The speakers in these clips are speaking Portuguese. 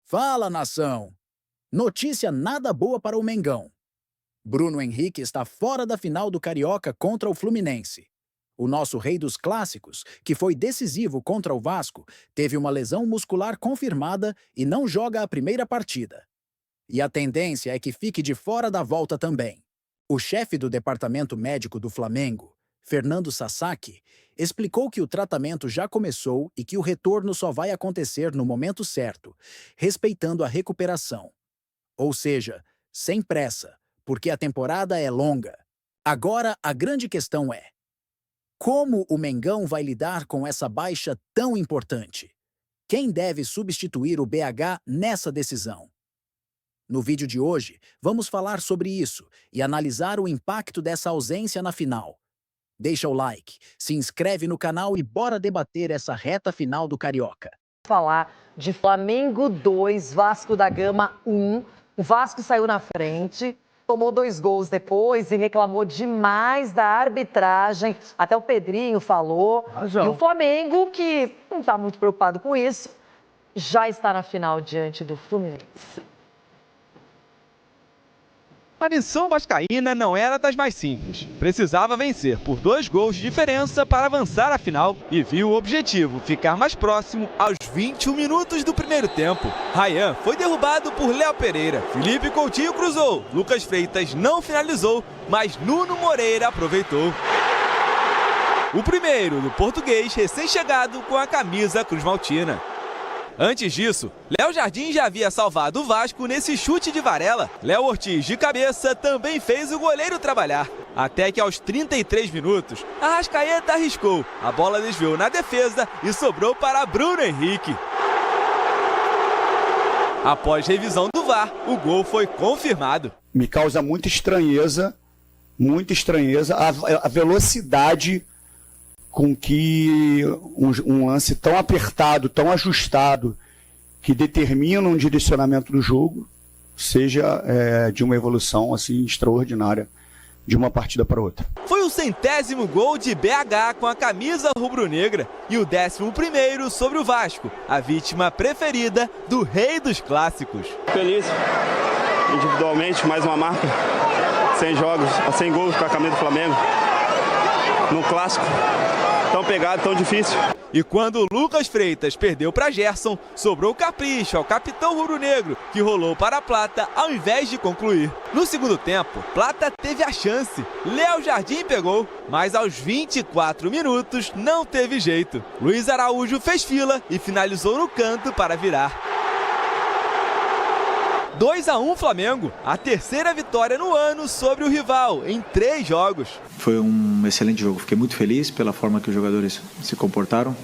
Fala, nação! Notícia nada boa para o Mengão. Bruno Henrique está fora da final do Carioca contra o Fluminense. O nosso rei dos clássicos, que foi decisivo contra o Vasco, teve uma lesão muscular confirmada e não joga a primeira partida. E a tendência é que fique de fora da volta também. O chefe do departamento médico do Flamengo, Fernando Sasaki, explicou que o tratamento já começou e que o retorno só vai acontecer no momento certo, respeitando a recuperação. Ou seja, sem pressa, porque a temporada é longa. Agora, a grande questão é: como o Mengão vai lidar com essa baixa tão importante? Quem deve substituir o BH nessa decisão? No vídeo de hoje, vamos falar sobre isso e analisar o impacto dessa ausência na final. Deixa o like, se inscreve no canal e bora debater essa reta final do Carioca. Falar de Flamengo 2, Vasco da Gama 1. O Vasco saiu na frente, tomou 2 gols depois e reclamou demais da arbitragem. Até o Pedrinho falou. E o Flamengo, que não está muito preocupado com isso, já está na final diante do Fluminense. A missão vascaína não era das mais simples. Precisava vencer por 2 gols de diferença para avançar à final e viu o objetivo ficar mais próximo aos 21 minutos do primeiro tempo. Ryan foi derrubado por Léo Pereira. Felipe Coutinho cruzou. Lucas Freitas não finalizou, mas Nuno Moreira aproveitou. O primeiro do português recém-chegado com a camisa cruz-maltina. Antes disso, Léo Jardim já havia salvado o Vasco nesse chute de Varela. Léo Ortiz, de cabeça, também fez o goleiro trabalhar. Até que aos 33 minutos, Arrascaeta arriscou. A bola desviou na defesa e sobrou para Bruno Henrique. Após revisão do VAR, o gol foi confirmado. Me causa muita estranheza a velocidade com que um lance tão apertado, tão ajustado, que determina um direcionamento do jogo, seja de uma evolução assim extraordinária de uma partida para outra. Foi o 100º gol de BH com a camisa rubro-negra e o 11º sobre o Vasco, a vítima preferida do rei dos clássicos. Feliz, individualmente, mais uma marca, 100 jogos, 100 gols com a camisa do Flamengo, no clássico. Tão pegado, tão difícil. E quando Lucas Freitas perdeu para Gerson, sobrou capricho ao capitão rubro-negro, que rolou para Plata ao invés de concluir. No segundo tempo, Plata teve a chance. Léo Jardim pegou, mas aos 24 minutos não teve jeito. Luiz Araújo fez fila e finalizou no canto para virar. 2-1 Flamengo, a terceira vitória no ano sobre o rival, em 3 jogos. Foi um excelente jogo, fiquei muito feliz pela forma que os jogadores se comportaram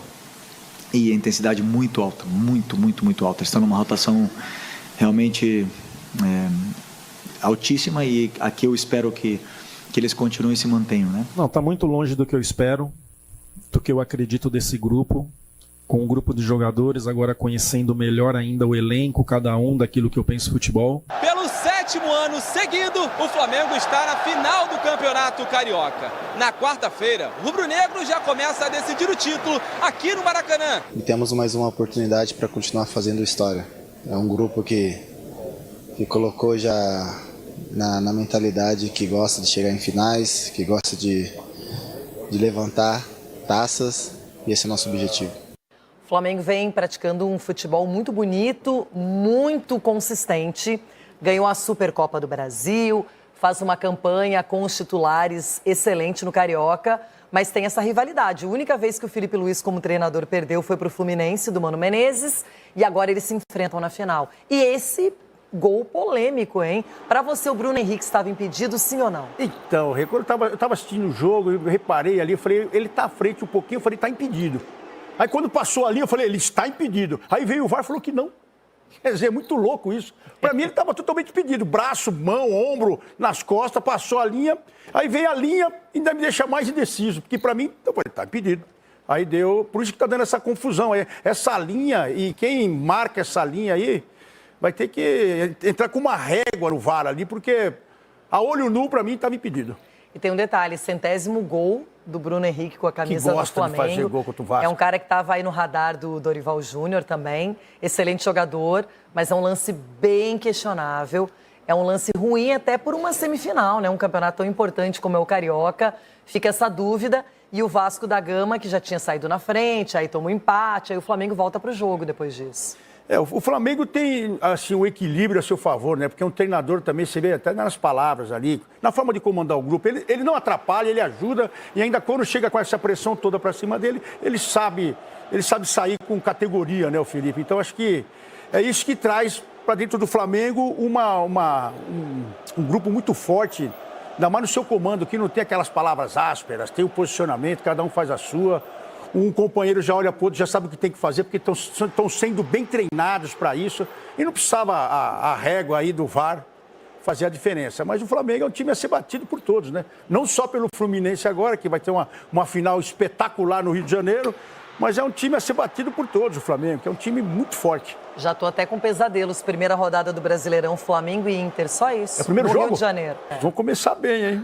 e a intensidade muito alta, muito alta. Estão numa rotação realmente altíssima e aqui eu espero que eles continuem e se mantenham, né? Não, está muito longe do que eu espero, do que eu acredito desse grupo. Com um grupo de jogadores, agora conhecendo melhor ainda o elenco, cada um daquilo que eu penso futebol. Pelo 7º ano seguido, o Flamengo está na final do Campeonato Carioca. Na quarta-feira, o rubro-negro já começa a decidir o título aqui no Maracanã. E temos mais uma oportunidade para continuar fazendo história. É um grupo que colocou já na mentalidade que gosta de chegar em finais, que gosta de levantar taças, e esse é o nosso objetivo. O Flamengo vem praticando um futebol muito bonito, muito consistente. Ganhou a Supercopa do Brasil, faz uma campanha com os titulares excelente no Carioca, mas tem essa rivalidade. A única vez que o Felipe Luiz, como treinador, perdeu foi para o Fluminense, do Mano Menezes, e agora eles se enfrentam na final. E esse gol polêmico, hein? Para você, o Bruno Henrique estava impedido, sim ou não? Então, eu estava assistindo o jogo, eu reparei ali, eu falei, ele está à frente um pouquinho, eu falei, está impedido. Aí quando passou ali, eu falei, ele está impedido. Aí veio o VAR e falou que não. Quer dizer, é muito louco isso. Para mim ele estava totalmente impedido. Braço, mão, ombro, nas costas, passou a linha. Aí veio a linha e ainda me deixa mais indeciso. Porque para mim, eu falei, está impedido. Aí deu, por isso que está dando essa confusão. Essa linha, e quem marca essa linha aí, vai ter que entrar com uma régua no VAR ali, porque a olho nu para mim estava impedido. E tem um detalhe, 100º gol do Bruno Henrique com a camisa do gosta de Flamengo. fazer gol contra o Vasco. É um cara que estava aí no radar do Dorival Júnior também. Excelente jogador, mas é um lance bem questionável. É um lance ruim até por uma semifinal, né? Um campeonato tão importante como é o Carioca. Fica essa dúvida. E o Vasco da Gama, que já tinha saído na frente, aí toma um empate, aí o Flamengo volta para o jogo depois disso. O Flamengo tem, assim, um equilíbrio a seu favor, né? Porque um treinador também, você vê até nas palavras ali, na forma de comandar o grupo, ele não atrapalha, ele ajuda, e ainda quando chega com essa pressão toda para cima dele, ele sabe sair com categoria, né, o Felipe? Então, acho que é isso que traz para dentro do Flamengo um grupo muito forte, ainda mais no seu comando, que não tem aquelas palavras ásperas, tem o posicionamento, cada um faz a sua. Um companheiro já olha para o outro, já sabe o que tem que fazer, porque estão sendo bem treinados para isso. E não precisava a régua aí do VAR fazer a diferença. Mas o Flamengo é um time a ser batido por todos, né? Não só pelo Fluminense agora, que vai ter uma final espetacular no Rio de Janeiro, mas é um time a ser batido por todos, o Flamengo, que é um time muito forte. Já tô até com pesadelos. Primeira rodada do Brasileirão, Flamengo e Inter. Só isso. É o primeiro no jogo? Rio de Janeiro. Vão começar bem, hein?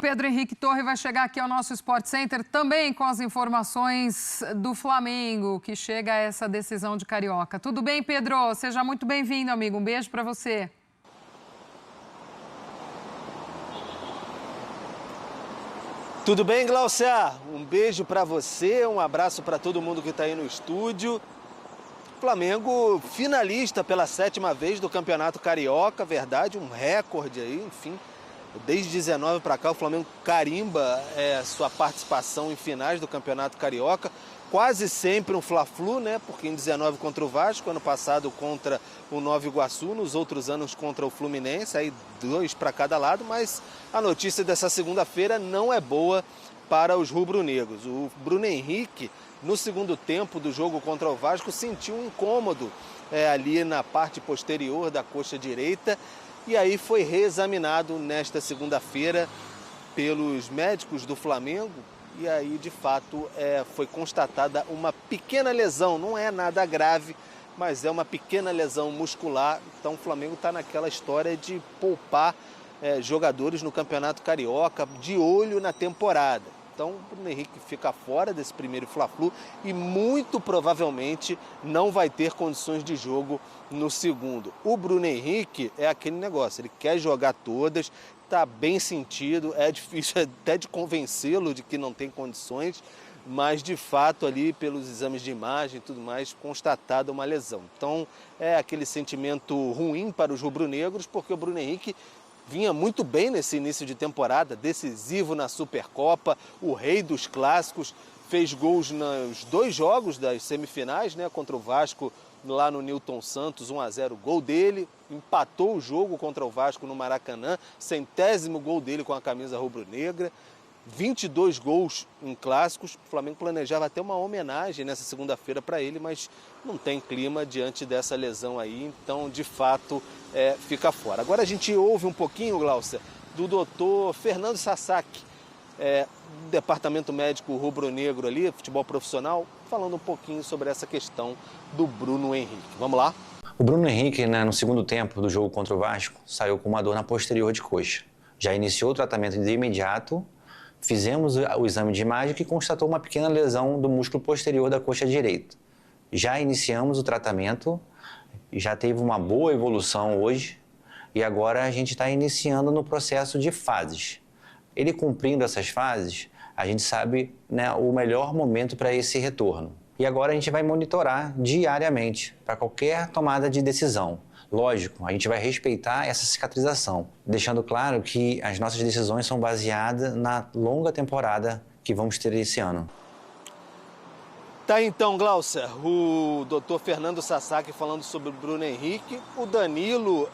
Pedro Henrique Torre vai chegar aqui ao nosso Sport Center também com as informações do Flamengo, que chega a essa decisão de Carioca. Tudo bem, Pedro? Seja muito bem-vindo, amigo. Um beijo para você. Tudo bem, Glaucia? Um beijo para você, um abraço para todo mundo que está aí no estúdio. Flamengo finalista pela 7ª vez do Campeonato Carioca, verdade, um recorde aí, enfim. Desde 19 para cá o Flamengo carimba sua participação em finais do Campeonato Carioca. Quase sempre um Fla-Flu, né? Porque em 19 contra o Vasco, ano passado contra o Nova Iguaçu, nos outros anos contra o Fluminense, aí 2 para cada lado, mas a notícia dessa segunda-feira não é boa para os rubro-negros. O Bruno Henrique, no segundo tempo do jogo contra o Vasco, sentiu um incômodo ali na parte posterior da coxa direita e aí foi reexaminado nesta segunda-feira pelos médicos do Flamengo e aí, de fato, foi constatada uma pequena lesão, não é nada grave, mas é uma pequena lesão muscular. Então o Flamengo está naquela história de poupar jogadores no Campeonato Carioca, de olho na temporada. Então o Bruno Henrique fica fora desse primeiro Fla-Flu e muito provavelmente não vai ter condições de jogo no segundo. O Bruno Henrique é aquele negócio, ele quer jogar todas, está bem sentido, é difícil até de convencê-lo de que não tem condições, mas de fato ali pelos exames de imagem e tudo mais, constatada uma lesão. Então é aquele sentimento ruim para os rubro-negros, porque o Bruno Henrique vinha muito bem nesse início de temporada, decisivo na Supercopa, o rei dos clássicos, fez gols nos 2 jogos das semifinais, né, contra o Vasco lá no Newton Santos, 1-0, gol dele, empatou o jogo contra o Vasco no Maracanã, 100º gol dele com a camisa rubro-negra, 22 gols em clássicos. O Flamengo planejava até uma homenagem nessa segunda-feira para ele, mas não tem clima diante dessa lesão aí, então de fato fica fora. Agora a gente ouve um pouquinho, Glaucia, do doutor Fernando Sasaki, do departamento médico rubro-negro ali, futebol profissional, falando um pouquinho sobre essa questão do Bruno Henrique. Vamos lá? O Bruno Henrique, no segundo tempo do jogo contra o Vasco, saiu com uma dor na posterior de coxa. Já iniciou o tratamento de imediato. Fizemos o exame de imagem que constatou uma pequena lesão do músculo posterior da coxa direita. Já iniciamos o tratamento, já teve uma boa evolução hoje e agora a gente está iniciando no processo de fases. Ele cumprindo essas fases, a gente sabe, o melhor momento para esse retorno. E agora a gente vai monitorar diariamente para qualquer tomada de decisão. Lógico, a gente vai respeitar essa cicatrização, deixando claro que as nossas decisões são baseadas na longa temporada que vamos ter esse ano. Tá então, Glaucia, o doutor Fernando Sasaki falando sobre o Bruno Henrique. O Danilo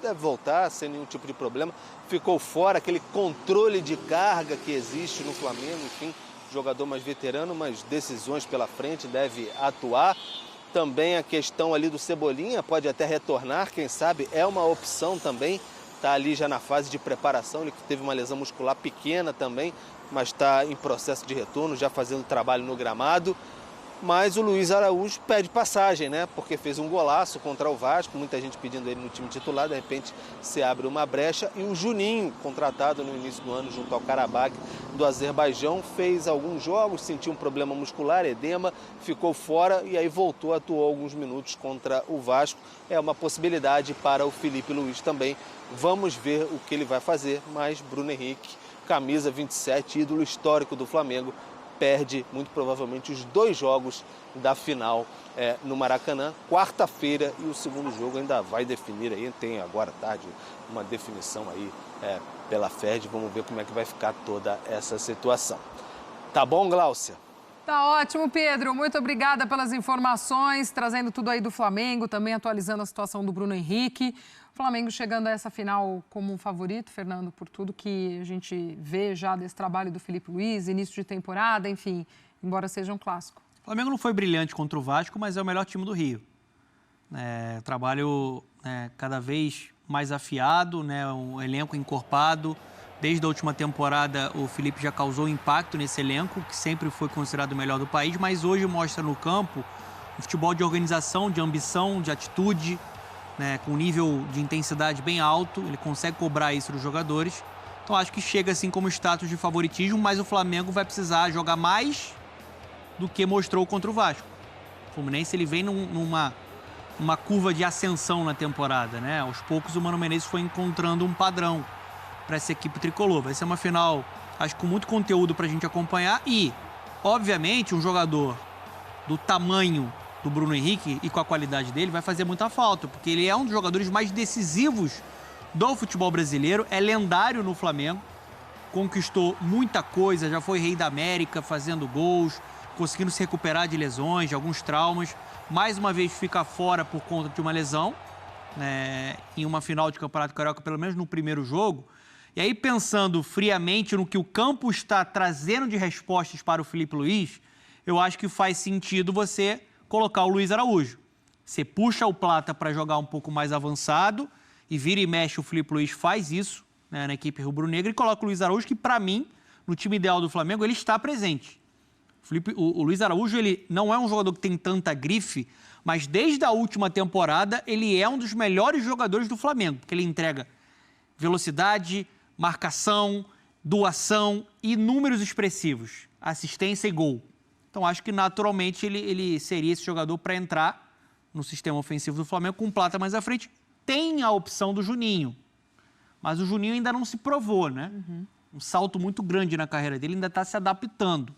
deve voltar sem nenhum tipo de problema. Ficou fora, aquele controle de carga que existe no Flamengo, enfim, jogador mais veterano, mas decisões pela frente, deve atuar. Também a questão ali do Cebolinha, pode até retornar, quem sabe, é uma opção também. Está ali já na fase de preparação, ele teve uma lesão muscular pequena também, mas está em processo de retorno, já fazendo trabalho no gramado. mas o Luiz Araújo pede passagem, né? Porque fez um golaço contra o Vasco, muita gente pedindo ele no time titular, de repente se abre uma brecha. E o Juninho, contratado no início do ano junto ao Karabakh do Azerbaijão, fez alguns jogos, sentiu um problema muscular, edema, ficou fora e aí voltou, atuou alguns minutos contra o Vasco. É uma possibilidade para o Felipe Luiz também. Vamos ver o que ele vai fazer, mas Bruno Henrique, camisa 27, ídolo histórico do Flamengo, perde muito provavelmente os 2 jogos da final no Maracanã, quarta-feira, e o segundo jogo ainda vai definir aí, tem agora à tarde uma definição aí pela FERJ, vamos ver como é que vai ficar toda essa situação. Tá bom, Gláucia? Tá ótimo, Pedro. Muito obrigada pelas informações, trazendo tudo aí do Flamengo, também atualizando a situação do Bruno Henrique. O Flamengo chegando a essa final como um favorito, Fernando, por tudo que a gente vê já desse trabalho do Felipe Luiz, início de temporada, enfim, embora seja um clássico. O Flamengo não foi brilhante contra o Vasco, mas é o melhor time do Rio. Trabalho cada vez mais afiado, um elenco encorpado. Desde a última temporada, o Felipe já causou impacto nesse elenco, que sempre foi considerado o melhor do país, mas hoje mostra no campo um futebol de organização, de ambição, de atitude, com um nível de intensidade bem alto. Ele consegue cobrar isso dos jogadores. Então acho que chega assim como status de favoritismo, mas o Flamengo vai precisar jogar mais do que mostrou contra o Vasco. O Fluminense ele vem numa curva de ascensão na temporada, Aos poucos o Mano Menezes foi encontrando um padrão para essa equipe tricolor. Vai ser uma final, acho, com muito conteúdo para a gente acompanhar e, obviamente, um jogador do tamanho do Bruno Henrique e com a qualidade dele vai fazer muita falta, porque ele é um dos jogadores mais decisivos do futebol brasileiro, é lendário no Flamengo, conquistou muita coisa, já foi rei da América, fazendo gols, conseguindo se recuperar de lesões, de alguns traumas. Mais uma vez fica fora por conta de uma lesão, em uma final de Campeonato Carioca, pelo menos no primeiro jogo. E aí, pensando friamente no que o campo está trazendo de respostas para o Felipe Luiz, eu acho que faz sentido você colocar o Luiz Araújo. Você puxa o Plata para jogar um pouco mais avançado e vira e mexe, o Felipe Luiz faz isso na equipe rubro-negra e coloca o Luiz Araújo, que para mim, no time ideal do Flamengo, ele está presente. O Luiz Araújo, ele não é um jogador que tem tanta grife, mas desde a última temporada ele é um dos melhores jogadores do Flamengo, porque ele entrega velocidade, marcação, doação e números expressivos, assistência e gol. Então, acho que naturalmente ele seria esse jogador para entrar no sistema ofensivo do Flamengo com o Plata mais à frente. Tem a opção do Juninho, mas o Juninho ainda não se provou, Um salto muito grande na carreira dele, ainda está se adaptando.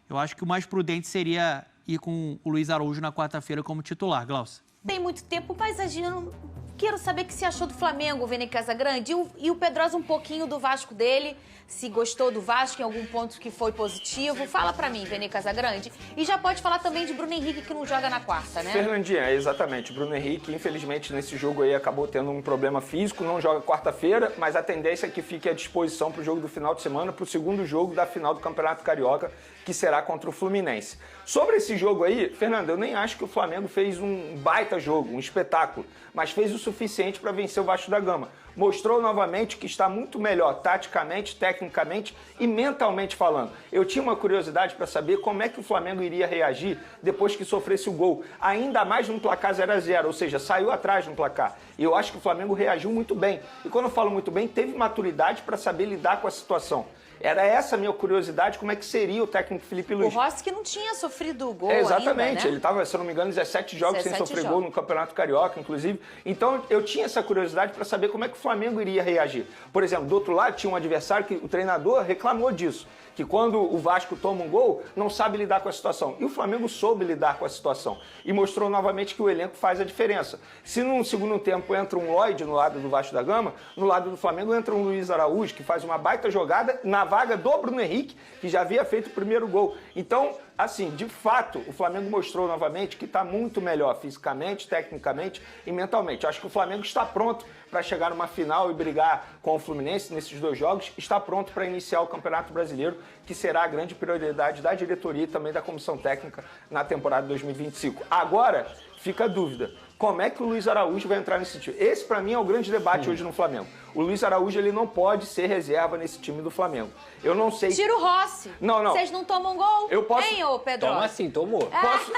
Eu acho que o mais prudente seria ir com o Luiz Araújo na quarta-feira como titular, Glaucia. Tem muito tempo, mas eu não quero saber o que você achou do Flamengo, Vene Casagrande, e o Pedrosa um pouquinho do Vasco dele, se gostou do Vasco em algum ponto que foi positivo. Fala pra mim, Vene Casagrande. E já pode falar também de Bruno Henrique, que não joga na quarta, né? Fernandinha, exatamente. Bruno Henrique, infelizmente, nesse jogo aí acabou tendo um problema físico, não joga quarta-feira, mas a tendência é que fique à disposição pro jogo do final de semana, pro segundo jogo da final do Campeonato Carioca, que será contra o Fluminense. Sobre esse jogo aí, Fernando, eu nem acho que o Flamengo fez um baita jogo, um espetáculo, mas fez o suficiente para vencer o Vasco da Gama. Mostrou novamente que está muito melhor taticamente, tecnicamente e mentalmente falando. Eu tinha uma curiosidade para saber como é que o Flamengo iria reagir depois que sofresse o gol, ainda mais num placar 0-0, ou seja, saiu atrás no placar. E eu acho que o Flamengo reagiu muito bem. E quando eu falo muito bem, teve maturidade para saber lidar com a situação. Era essa a minha curiosidade, como é que seria o técnico Felipe Luiz. O Rossi que não tinha sofrido gol exatamente, ainda, né? Ele estava, se eu não me engano, 17 jogos sem sofrer gol no Campeonato Carioca, inclusive. Então, eu tinha essa curiosidade para saber como é que o Flamengo iria reagir. Por exemplo, do outro lado, tinha um adversário que o treinador reclamou disso, que quando o Vasco toma um gol, não sabe lidar com a situação. E o Flamengo soube lidar com a situação. E mostrou novamente que o elenco faz a diferença. Se no segundo tempo entra um Lloyd no lado do Vasco da Gama, no lado do Flamengo entra um Luiz Araújo, que faz uma baita jogada na vaga do Bruno Henrique, que já havia feito o primeiro gol. Então, assim, de fato, o Flamengo mostrou novamente que está muito melhor fisicamente, tecnicamente e mentalmente. Eu acho que o Flamengo está pronto para chegar numa final e brigar com o Fluminense nesses dois jogos, está pronto para iniciar o Campeonato Brasileiro, que será a grande prioridade da diretoria e também da comissão técnica na temporada 2025. Agora, fica a dúvida. Como é que o Luiz Araújo vai entrar nesse time? Esse, para mim, é o grande debate hoje no Flamengo. O Luiz Araújo, ele não pode ser reserva nesse time do Flamengo. Eu não sei... Tira o Rossi. Não. Vocês não tomam gol? Eu posso... Hein, ô Pedro? Toma sim, tomou. Posso...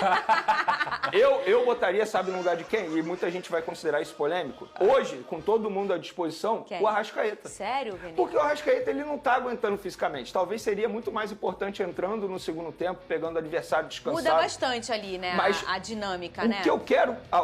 eu botaria, sabe, no lugar de quem? E muita gente vai considerar isso polêmico. Hoje, com todo mundo à disposição, Quem? o Arrascaeta. Sério, Vinícius? Porque o Arrascaeta, ele não tá aguentando fisicamente. Talvez seria muito mais importante entrando no segundo tempo, pegando o adversário descansado. Muda bastante ali, né, Mas a dinâmica, né?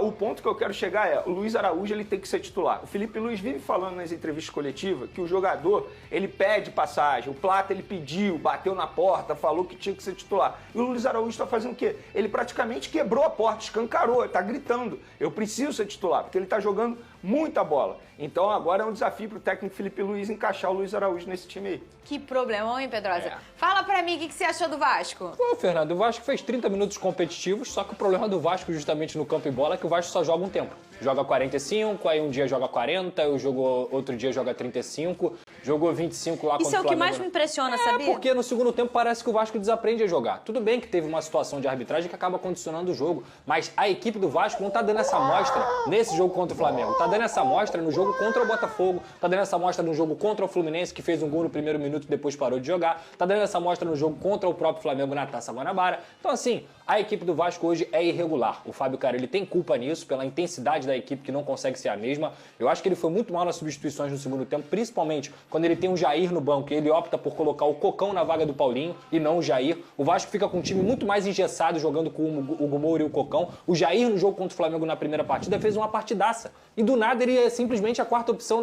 O ponto que eu quero chegar é, o Luiz Araújo, ele tem que ser titular. O Felipe Luiz vive falando nas entrevistas coletivas que o jogador, ele pede passagem. O Plata, ele pediu, bateu na porta, falou que tinha que ser titular. E o Luiz Araújo está fazendo o quê? Ele praticamente quebrou a porta, escancarou, ele tá gritando. Eu preciso ser titular, porque ele tá jogando muita bola. Então agora é um desafio pro técnico Felipe Luiz encaixar o Luiz Araújo nesse time aí. Que problemão, hein, Pedrosa? Fala pra mim, o que você achou do Vasco? Pô, Fernando, o Vasco fez 30 minutos competitivos, só que o problema do Vasco justamente no campo e bola é que o Vasco só joga um tempo. Joga 45, aí um dia joga 40, outro dia joga 35, jogou 25 lá contra o Flamengo. Isso é o que mais me impressiona, sabia? Porque no segundo tempo parece que o Vasco desaprende a jogar. Tudo bem que teve uma situação de arbitragem que acaba condicionando o jogo, mas a equipe do Vasco não tá dando essa amostra nesse jogo contra o Flamengo. Tá dando essa amostra no jogo contra o Botafogo, tá dando essa amostra no jogo contra o Fluminense, que fez um gol no primeiro minuto e depois parou de jogar, tá dando essa amostra no jogo contra o próprio Flamengo na Taça Guanabara. Então, assim, a equipe do Vasco hoje é irregular. O Fábio Carelli tem culpa nisso, pela intensidade da equipe que não consegue ser a mesma. Eu acho que ele foi muito mal nas substituições no segundo tempo, principalmente quando ele tem um Jair no banco e ele opta por colocar o Cocão na vaga do Paulinho e não o Jair. O Vasco fica com um time muito mais engessado jogando com o Hugo Moura e o Cocão. O Jair no jogo contra o Flamengo na primeira partida fez uma partidaça. E do nada ele é simplesmente a quarta opção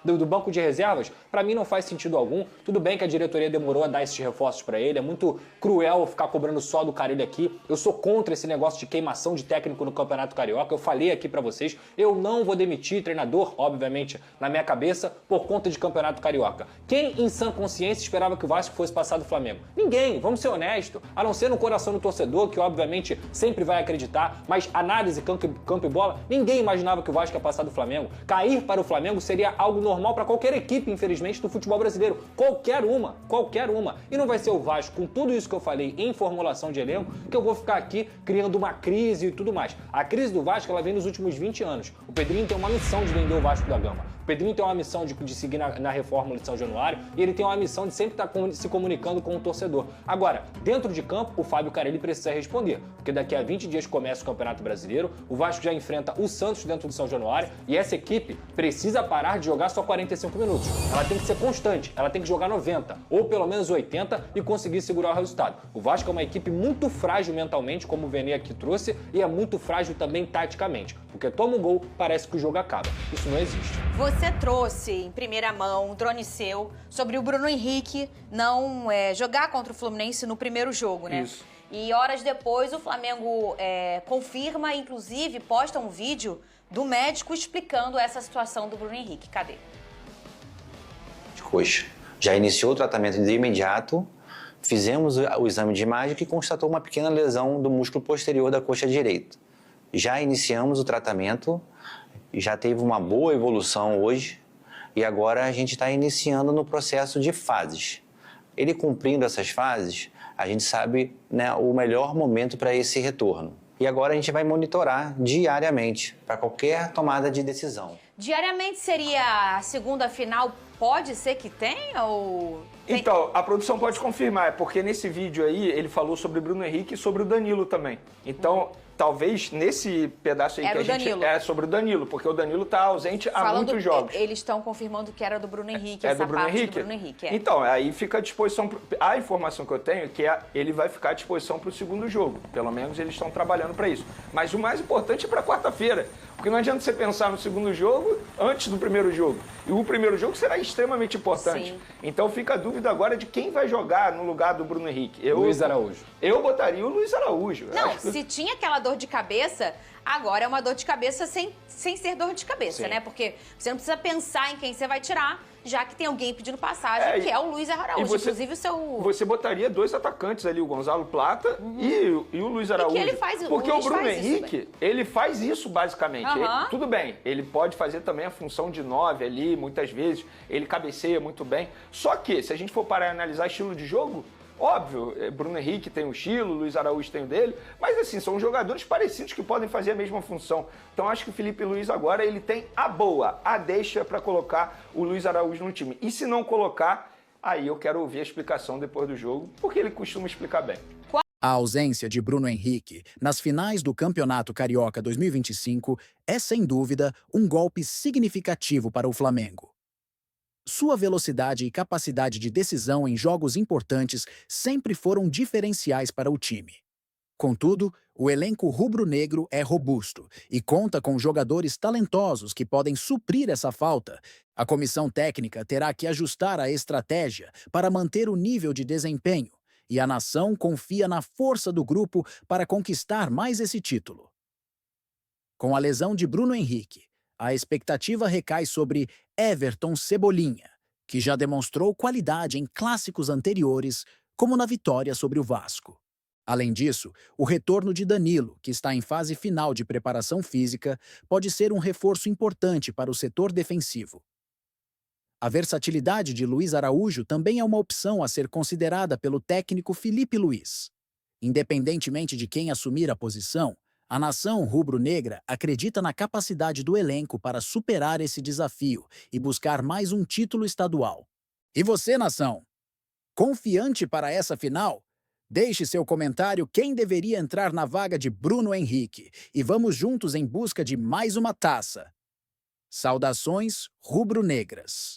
do banco de reservas. Pra mim não faz sentido algum. Tudo bem que a diretoria demorou a dar esses reforços pra ele. É muito cruel ficar cobrando só do Carelli aqui. Eu sou contra esse negócio de queimação de técnico no Campeonato Carioca. Eu falei aqui pra vocês. Eu não vou demitir treinador, obviamente, na minha cabeça, por conta de Campeonato Carioca. Quem, em sã consciência, esperava que o Vasco fosse passar do Flamengo? Ninguém, vamos ser honestos. A não ser no coração do torcedor, que obviamente sempre vai acreditar, mas análise, campo e bola, ninguém imaginava que o Vasco ia passar do Flamengo. Cair para o Flamengo seria algo normal para qualquer equipe, infelizmente, do futebol brasileiro. Qualquer uma. E não vai ser o Vasco, com tudo isso que eu falei em formulação de elenco, que eu vou ficar aqui criando uma crise e tudo mais. A crise do Vasco, ela vem nos últimos 20 anos. O Pedrinho tem uma missão de vender o Vasco da Gama. O Pedrinho tem uma missão de seguir na reforma de São Januário e ele tem uma missão de sempre estar se comunicando com o torcedor. Agora, dentro de campo, o Fábio Carelli precisa responder, porque daqui a 20 dias começa o Campeonato Brasileiro, o Vasco já enfrenta o Santos dentro de São Januário e essa equipe precisa parar de jogar só 45 minutos. Ela tem que ser constante, ela tem que jogar 90 ou pelo menos 80 e conseguir segurar o resultado. O Vasco é uma equipe muito frágil mentalmente, como o Vene aqui trouxe, e é muito frágil também taticamente, porque toma um gol, parece que o jogo acaba. Isso não existe. Você trouxe em primeira mão, um drone seu, sobre o Bruno Henrique não jogar contra o Fluminense no primeiro jogo, né? Isso. E horas depois o Flamengo confirma, inclusive posta um vídeo do médico explicando essa situação do Bruno Henrique. Cadê? De coxa. Já iniciou o tratamento de imediato, fizemos o exame de imagem que constatou uma pequena lesão do músculo posterior da coxa direita. Já iniciamos o tratamento, já teve uma boa evolução hoje e agora a gente está iniciando no processo de fases. Ele cumprindo essas fases, a gente sabe, né, o melhor momento para esse retorno. E agora a gente vai monitorar diariamente para qualquer tomada de decisão. Diariamente seria a segunda final? Pode ser que tenha ou... Então, a produção pode confirmar, porque nesse vídeo aí ele falou sobre o Bruno Henrique e sobre o Danilo também. Então, talvez nesse pedaço aí Era que a gente... É sobre o Danilo, porque o Danilo tá ausente há muitos jogos. Eles estão confirmando que era do Bruno Henrique, É essa do Bruno parte Henrique? do Bruno Henrique. Então, aí fica à disposição... A informação que eu tenho é que ele vai ficar à disposição para o segundo jogo. Pelo menos eles estão trabalhando para isso. Mas o mais importante é para quarta-feira. Porque não adianta você pensar no segundo jogo antes do primeiro jogo. E o primeiro jogo será extremamente importante. Sim. Então fica a dúvida agora de quem vai jogar no lugar do Bruno Henrique. Luiz Araújo. Eu botaria o Luiz Araújo. Não, se tinha aquela dor de cabeça, agora é uma dor de cabeça sem ser dor de cabeça, Sim. né? Porque você não precisa pensar em quem você vai tirar, já que tem alguém pedindo passagem, que é o Luiz Araújo. Inclusive o seu... Você botaria dois atacantes ali, o Gonzalo Plata e o Luiz Araújo. E que ele faz, porque o Bruno faz Henrique, ele faz isso basicamente. Ele, tudo bem, ele pode fazer também a função de 9 ali, muitas vezes. Ele cabeceia muito bem. Só que, se a gente for parar e analisar estilo de jogo, Óbvio, Bruno Henrique tem um estilo, Luiz Araújo tem o dele, mas assim, são jogadores parecidos que podem fazer a mesma função. Então acho que o Felipe Luiz agora ele tem a boa, a deixa para colocar o Luiz Araújo no time. E se não colocar, aí eu quero ouvir a explicação depois do jogo, porque ele costuma explicar bem. A ausência de Bruno Henrique nas finais do Campeonato Carioca 2025 é, sem dúvida, um golpe significativo para o Flamengo. Sua velocidade e capacidade de decisão em jogos importantes sempre foram diferenciais para o time. Contudo, o elenco rubro-negro é robusto e conta com jogadores talentosos que podem suprir essa falta. A comissão técnica terá que ajustar a estratégia para manter o nível de desempenho, e a nação confia na força do grupo para conquistar mais esse título. Com a lesão de Bruno Henrique, a expectativa recai sobre Everton Cebolinha, que já demonstrou qualidade em clássicos anteriores, como na vitória sobre o Vasco. Além disso, o retorno de Danilo, que está em fase final de preparação física, pode ser um reforço importante para o setor defensivo. A versatilidade de Luiz Araújo também é uma opção a ser considerada pelo técnico Felipe Luiz. Independentemente de quem assumir a posição, a nação rubro-negra acredita na capacidade do elenco para superar esse desafio e buscar mais um título estadual. E você, nação? Confiante para essa final? Deixe seu comentário quem deveria entrar na vaga de Bruno Henrique e vamos juntos em busca de mais uma taça. Saudações rubro-negras.